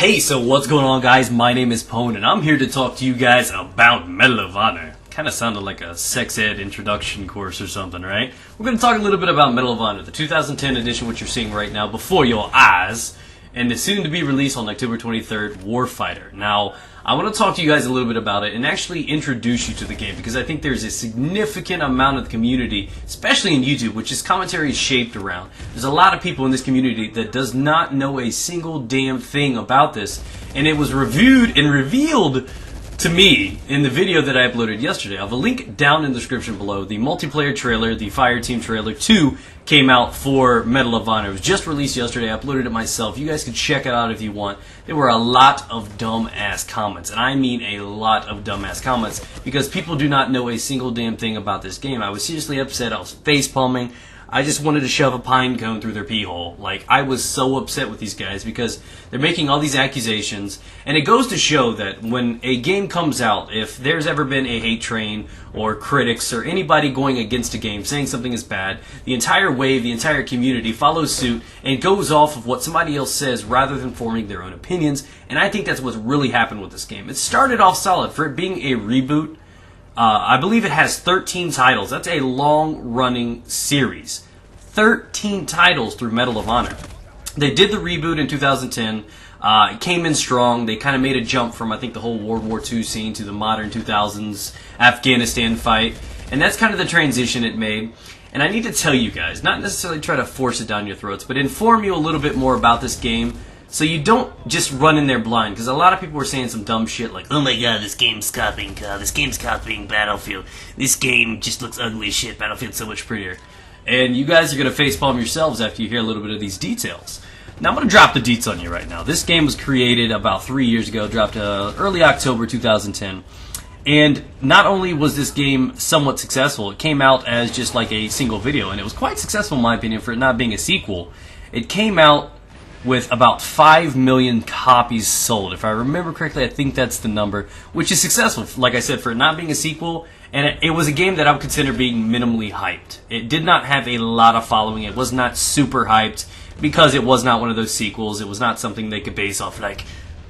Hey, so what's going on, guys? My name is Pone, and I'm here to talk to you guys about Medal of Honor. Kind of sounded like a sex ed introduction course or something, right? We're going to talk a little bit about Medal of Honor, the 2010 edition, which you're seeing right now before your eyes, and the soon-to-be release on October 23rd, Warfighter. Now, I want to talk to you guys a little bit about it and actually introduce you to the game, because I think there's a significant amount of the community, especially in YouTube, which this commentary is shaped around. There's a lot of people in this community that does not know a single damn thing about this, and it was reviewed and revealed to me in the video that I uploaded yesterday. I have a link down in the description below. The multiplayer trailer, the Fireteam trailer 2, came out for Medal of Honor. It was just released yesterday. I uploaded it myself. You guys can check it out if you want. There were a lot of dumb-ass comments, and I mean a lot of dumb-ass comments, because people do not know a single damn thing about this game. I was seriously upset. I was face-palming. I just wanted to shove a pine cone through their pee hole. Like, I was so upset with these guys because they're making all these accusations, and it goes to show that when a game comes out, if there's ever been a hate train or critics or anybody going against a game saying something is bad, the entire wave, the entire community follows suit and goes off of what somebody else says rather than forming their own opinions, and I think that's what's really happened with this game. It started off solid. For it being a reboot, I believe it has 13 titles. That's a long-running series. 13 titles through Medal of Honor. They did the reboot in 2010. It came in strong. They kind of made a jump from, I think, the whole World War II scene to the modern 2000s Afghanistan fight. And that's kind of the transition it made. And I need to tell you guys, not necessarily try to force it down your throats, but inform you a little bit more about this game, so you don't just run in there blind, because a lot of people were saying some dumb shit like, oh my god, this game's copying Battlefield. This game just looks ugly as shit. Battlefield's so much prettier. And you guys are going to facepalm yourselves after you hear a little bit of these details. Now, I'm going to drop the deets on you right now. This game was created about 3 years ago, dropped early October 2010. And not only was this game somewhat successful, it came out as just like a single video, and it was quite successful in my opinion for it not being a sequel. It came out with about 5 million copies sold. If I remember correctly, I think that's the number, which is successful, like I said, for it not being a sequel, and it was a game that I would consider being minimally hyped. It did not have a lot of following. It was not super hyped, because it was not one of those sequels. It was not something they could base off like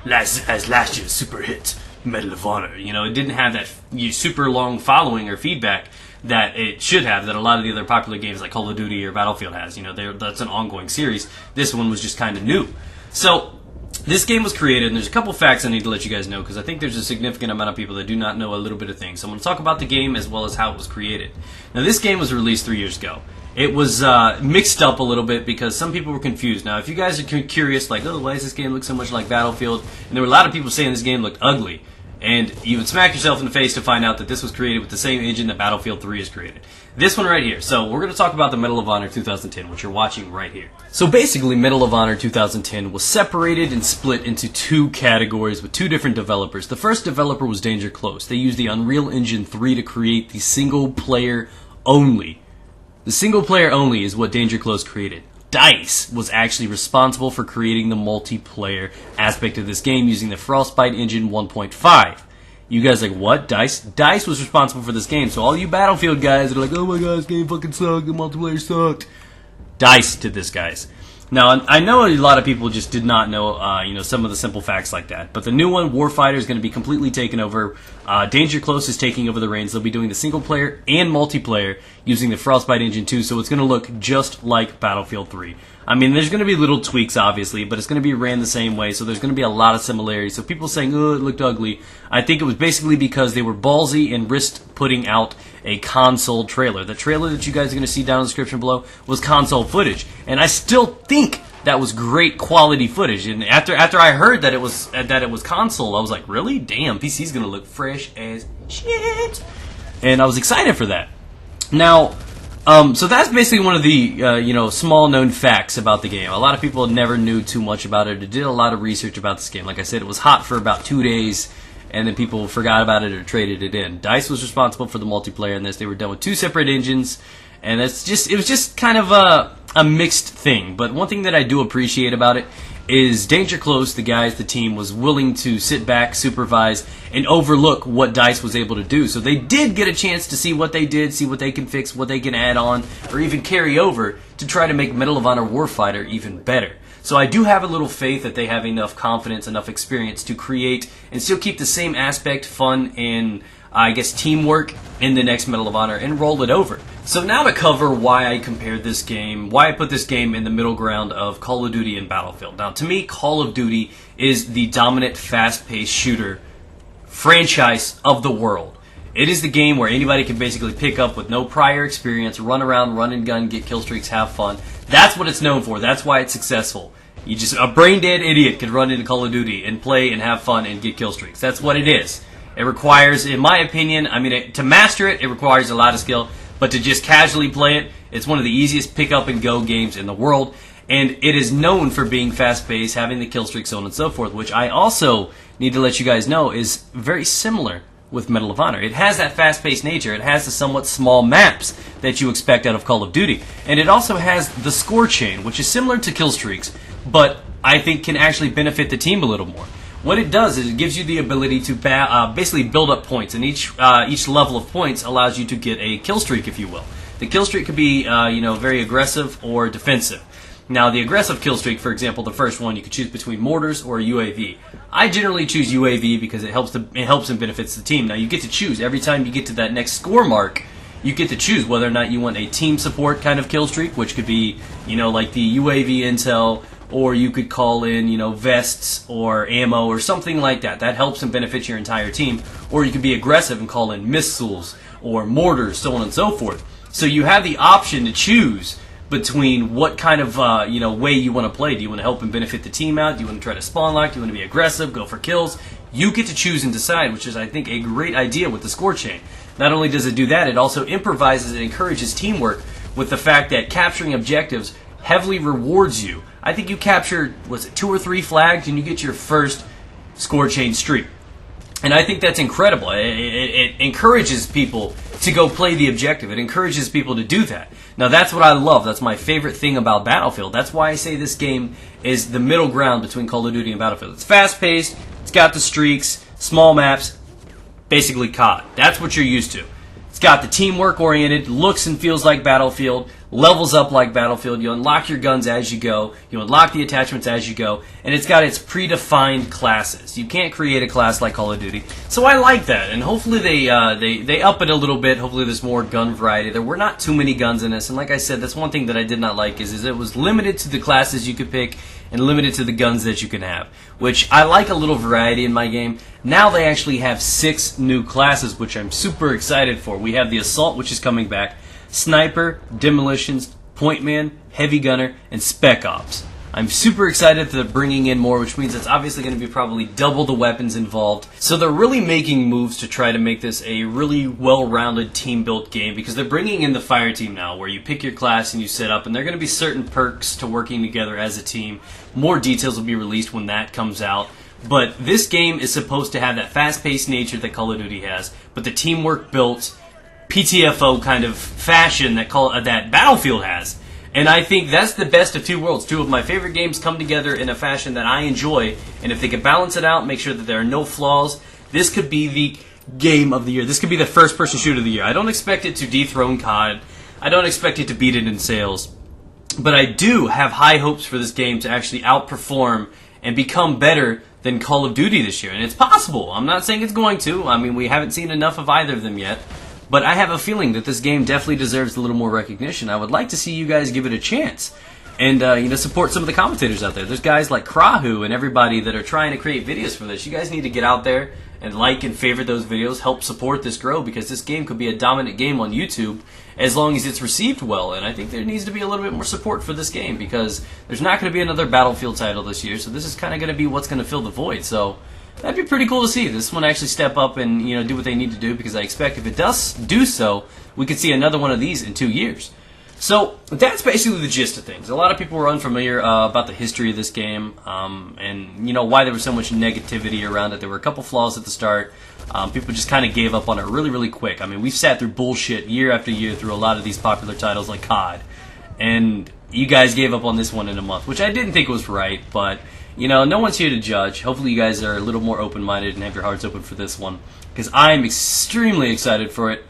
last year's super hit Medal of Honor. You know, it didn't have that super long following or feedback that it should have, that a lot of the other popular games like Call of Duty or Battlefield has. You know, that's an ongoing series. This one was just kind of new. So, this game was created, and there's a couple facts I need to let you guys know, because I think there's a significant amount of people that do not know a little bit of things. So I'm going to talk about the game as well as how it was created. Now, this game was released 3 years ago. It was mixed up a little bit because some people were confused. Now, if you guys are curious, like, oh, why does this game look so much like Battlefield? And there were a lot of people saying this game looked ugly. And you would smack yourself in the face to find out that this was created with the same engine that Battlefield 3 is created. This one right here. So we're going to talk about the Medal of Honor 2010, which you're watching right here. So basically, Medal of Honor 2010 was separated and split into two categories with two different developers. The first developer was Danger Close. They used the Unreal Engine 3 to create the single player only. The single player only is what Danger Close created. DICE was actually responsible for creating the multiplayer aspect of this game using the Frostbite Engine 1.5. You guys are like, what? DICE? DICE was responsible for this game, so all you Battlefield guys are like, oh my god, this game fucking sucked, the multiplayer sucked. DICE did this, guys. Now, I know a lot of people just did not know, some of the simple facts like that. But the new one, Warfighter, is going to be completely taken over. Danger Close is taking over the reins. They'll be doing the single player and multiplayer using the Frostbite Engine 2, so it's going to look just like Battlefield 3. I mean, there's going to be little tweaks, obviously, but it's going to be ran the same way, so there's going to be a lot of similarities. So people saying, oh, it looked ugly, I think it was basically because they were ballsy and risked putting out a console trailer. The trailer that you guys are going to see down in the description below was console footage, and I still think that was great quality footage. And after I heard that it was console, I was like, really? Damn, PC's going to look fresh as shit. And I was excited for that. Now, so that's basically one of the small-known facts about the game. A lot of people never knew too much about it or did a lot of research about this game. Like I said, it was hot for about 2 days, and then people forgot about it or traded it in. DICE was responsible for the multiplayer in this. They were done with two separate engines, And it was just kind of a mixed thing. But one thing that I do appreciate about it is Danger Close, the team, was willing to sit back, supervise, and overlook what DICE was able to do. So they did get a chance to see what they did, see what they can fix, what they can add on, or even carry over to try to make Medal of Honor Warfighter even better. So I do have a little faith that they have enough confidence, enough experience to create and still keep the same aspect, fun, and I guess teamwork in the next Medal of Honor and roll it over. So now to cover why I compared this game, why I put this game in the middle ground of Call of Duty and Battlefield. Now to me, Call of Duty is the dominant fast-paced shooter franchise of the world. It is the game where anybody can basically pick up with no prior experience, run around, run and gun, get kill streaks, have fun. That's what it's known for. That's why it's successful. A brain-dead idiot could run into Call of Duty and play and have fun and get kill streaks. That's what it is. It requires, in my opinion, to master it, it requires a lot of skill. But to just casually play it, it's one of the easiest pick-up-and-go games in the world. And it is known for being fast-paced, having the kill streak, so on and so forth, which I also need to let you guys know is very similar with Medal of Honor. It has that fast-paced nature. It has the somewhat small maps that you expect out of Call of Duty. And it also has the score chain, which is similar to kill streaks, but I think can actually benefit the team a little more. What it does is it gives you the ability to basically build up points, and each level of points allows you to get a kill streak, if you will. The kill streak could be very aggressive or defensive. Now, the aggressive kill streak, for example, the first one, you could choose between mortars or a UAV. I generally choose UAV because it helps and benefits the team. Now, you get to choose every time you get to that next score mark. You get to choose whether or not you want a team support kind of kill streak, which could be like the UAV intel. Or you could call in, vests or ammo or something like that. That helps and benefits your entire team. Or you could be aggressive and call in missiles or mortars, so on and so forth. So you have the option to choose between what kind of way you want to play. Do you want to help and benefit the team out? Do you want to try to spawn lock? Do you want to be aggressive, go for kills? You get to choose and decide, which is, I think, a great idea with the score chain. Not only does it do that, it also improvises and encourages teamwork with the fact that capturing objectives heavily rewards you. I think you captured, 2 or 3 flags, and you get your first score chain streak. And I think that's incredible. It encourages people to go play the objective. It encourages people to do that. Now, that's what I love. That's my favorite thing about Battlefield. That's why I say this game is the middle ground between Call of Duty and Battlefield. It's fast-paced, it's got the streaks, small maps, basically COD. That's what you're used to. It's got the teamwork-oriented, looks and feels like Battlefield, levels up like Battlefield. You unlock your guns as you go. You unlock the attachments as you go. And it's got its predefined classes. You can't create a class like Call of Duty. So I like that. And hopefully they up it a little bit. Hopefully there's more gun variety. There were not too many guns in this. And like I said, that's one thing that I did not like is it was limited to the classes you could pick and limited to the guns that you can have. Which I like a little variety in my game. Now they actually have 6 new classes, which I'm super excited for. We have the Assault, which is coming back. Sniper, Demolitions, Point Man, Heavy Gunner, and Spec Ops. I'm super excited that they're bringing in more, which means it's obviously going to be probably double the weapons involved. So they're really making moves to try to make this a really well-rounded team-built game because they're bringing in the fire team now where you pick your class and you set up, and there are going to be certain perks to working together as a team. More details will be released when that comes out. But this game is supposed to have that fast-paced nature that Call of Duty has, but the teamwork built PTFO kind of fashion that Battlefield has. And I think that's the best of 2 worlds. 2 of my favorite games come together in a fashion that I enjoy. And if they could balance it out, make sure that there are no flaws, this could be the game of the year. This could be the first-person shooter of the year. I don't expect it to dethrone COD. I don't expect it to beat it in sales. But I do have high hopes for this game to actually outperform and become better than Call of Duty this year. And it's possible. I'm not saying it's going to. I mean, we haven't seen enough of either of them yet. But I have a feeling that this game definitely deserves a little more recognition. I would like to see you guys give it a chance and support some of the commentators out there. There's guys like Krahu and everybody that are trying to create videos for this. You guys need to get out there and like and favorite those videos, help support this grow because this game could be a dominant game on YouTube as long as it's received well. And I think there needs to be a little bit more support for this game because there's not going to be another Battlefield title this year. So this is kind of going to be what's going to fill the void. So that'd be pretty cool to see. This one actually step up and do what they need to do because I expect if it does do so, we could see another one of these in 2 years. So that's basically the gist of things. A lot of people were unfamiliar about the history of this game, and why there was so much negativity around it. There were a couple flaws at the start. People just kind of gave up on it really, really quick. I mean, we've sat through bullshit year after year through a lot of these popular titles like COD, and you guys gave up on this one in a month, which I didn't think was right. But no one's here to judge. Hopefully, you guys are a little more open-minded and have your hearts open for this one, because I'm extremely excited for it.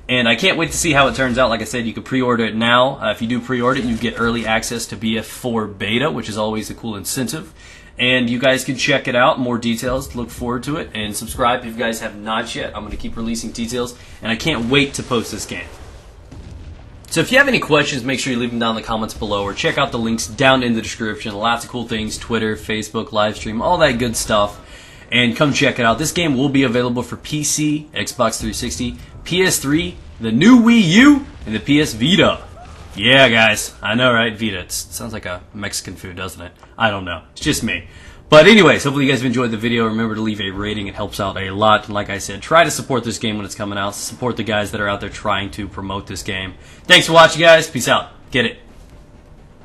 And I can't wait to see how it turns out. Like I said, you can pre-order it now. If you do pre-order it, you get early access to BF4 Beta, which is always a cool incentive. And you guys can check it out. More details. Look forward to it. And subscribe if you guys have not yet. I'm going to keep releasing details. And I can't wait to post this game. So if you have any questions, make sure you leave them down in the comments below. Or check out the links down in the description. Lots of cool things. Twitter, Facebook, livestream, all that good stuff. And come check it out. This game will be available for PC, Xbox 360, PS3, the new Wii U, and the PS Vita. Yeah, guys. I know, right? Vita. It sounds like a Mexican food, doesn't it? I don't know. It's just me. But anyways, hopefully you guys have enjoyed the video. Remember to leave a rating. It helps out a lot. And like I said, try to support this game when it's coming out. Support the guys that are out there trying to promote this game. Thanks for watching, guys. Peace out. Get it.